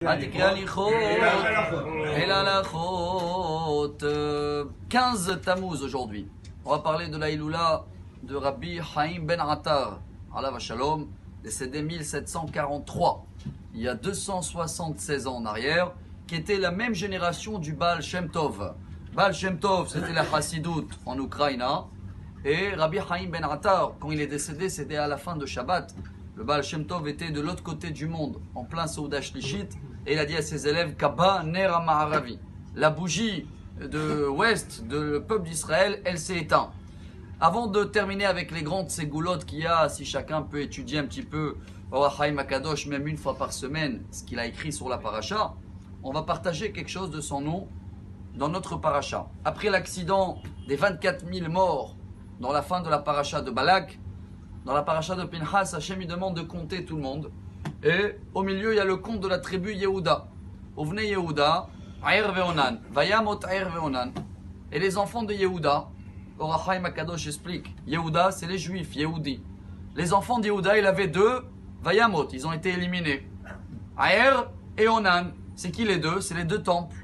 15 Tammuz aujourd'hui. On va parler de la Iloula de Rabbi Haim Ben Attar, alav Shalom, décédé 1743, il y a 276 ans en arrière, qui était la même génération du Baal Shem Tov. Baal Shem Tov, c'était la Chassidoute en Ukraine, et Rabbi Haim Ben Attar, quand il est décédé, c'était à la fin de Shabbat. Le Baal Shem Tov était de l'autre côté du monde, en plein Souda Shlishit, et il a dit à ses élèves, Kaba Ner Ma'aravi, la bougie de ouest du peuple d'Israël, elle s'est éteinte. Avant de terminer avec les grandes ségoulottes qu'il y a, si chacun peut étudier un petit peu Orach Chaim HaKadosh, même une fois par semaine, ce qu'il a écrit sur la paracha, on va partager quelque chose de son nom dans notre paracha. Après l'accident des 24 000 morts dans la fin de la paracha de Balak, dans la paracha de Pinchas, Hachem lui demande de compter tout le monde. Et au milieu, il y a le compte de la tribu Yehuda. Ovnei Yehuda, Aïr Veonan, Vayamot Aïr Veonan. Et les enfants de Yehuda, Orach Chaim HaKadosh explique, Yehuda, c'est les juifs, Yehudi. Les enfants de Yehuda, il avait deux, Vayamot, ils ont été éliminés. Aïr et Onan, c'est qui les deux? C'est les deux temples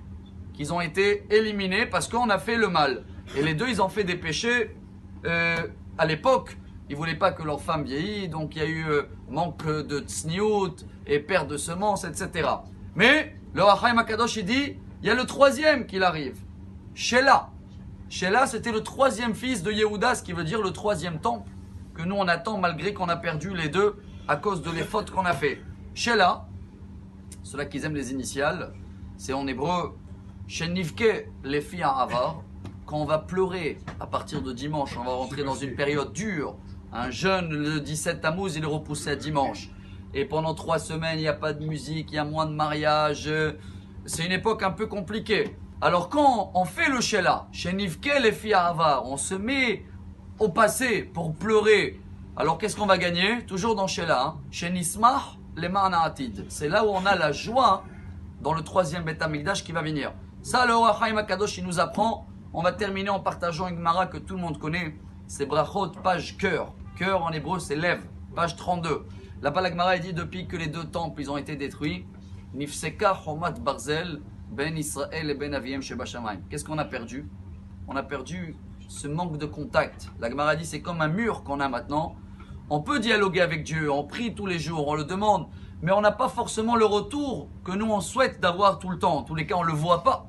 qu'ils ont été éliminés parce qu'on a fait le mal. Et les deux, ils ont fait des péchés à l'époque. Ils ne voulaient pas que leur femme vieillit, donc il y a eu manque de tsniout et perte de semences, etc. Mais le Orach Chaim HaKadosh, il dit, il y a le troisième qui arrive. Shelah. Shelah, c'était le troisième fils de Yehuda, ce qui veut dire le troisième temple que nous on attend malgré qu'on a perdu les deux à cause de les fautes qu'on a fait. Shelah, ceux-là qui aiment les initiales, c'est en hébreu Shenivke lefi ha'avar. Quand on va pleurer à partir de dimanche, on va rentrer dans une période dure. Un jeune, le 17 Tammuz, il est repoussé à dimanche. Et pendant 3 semaines, il n'y a pas de musique, il y a moins de mariage. C'est une époque un peu compliquée. Alors quand on fait le Shelah, Shenivke lefi ha'avar, on se met au passé pour pleurer. Alors qu'est-ce qu'on va gagner? Toujours dans Shelah, Shenismach le'ma'an ha'atid. C'est là où on a la joie dans le troisième Beth Amikdash qui va venir. Ça, le Orach Chaim HaKadosh, il nous apprend. On va terminer en partageant une Gemara que tout le monde connaît. C'est Brachot, page cœur. Cœur en hébreu, c'est lève, page 32. Là-bas, la Gemara dit depuis que les deux temples ils ont été détruits, Nifseka Chomat Barzel, Ben Israël et Ben Aviem Sheba Shamayim. Qu'est-ce qu'on a perdu? On a perdu ce manque de contact. La Gemara dit c'est comme un mur qu'on a maintenant. On peut dialoguer avec Dieu, on prie tous les jours, on le demande, mais on n'a pas forcément le retour que nous on souhaite d'avoir tout le temps. En tous les cas, on ne le voit pas.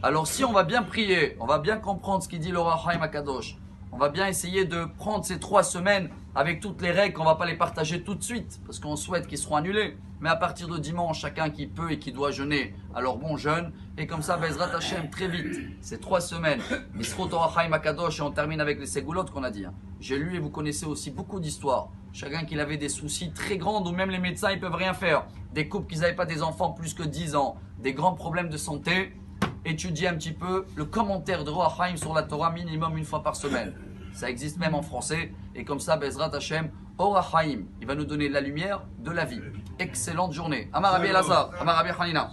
Alors si on va bien prier, on va bien comprendre ce qu'il dit l'Orach Chaim HaKadosh, on va bien essayer de prendre ces 3 semaines avec toutes les règles, qu'on ne va pas les partager tout de suite, parce qu'on souhaite qu'ils seront annulés. Mais à partir de dimanche, chacun qui peut et qui doit jeûner, alors bon jeûne, et comme ça, Bezrat Hashem, très vite, ces 3 semaines, Misrot Orach Chaim HaKadosh, et on termine avec les ségoulottes qu'on a dit. J'ai lu et vous connaissez aussi beaucoup d'histoires. Chacun qui avait des soucis très grands, où même les médecins, ils peuvent rien faire. Des couples qui n'avaient pas des enfants plus que 10 ans, des grands problèmes de santé. Étudier un petit peu le commentaire de Orach Chaim sur la Torah minimum une fois par semaine. Ça existe même en français. Et comme ça, Bezrat Hashem, Orach Chaim, il va nous donner la lumière de la vie. Excellente journée. Amar Rabbi Elazar, Amar Rabbi Hanina.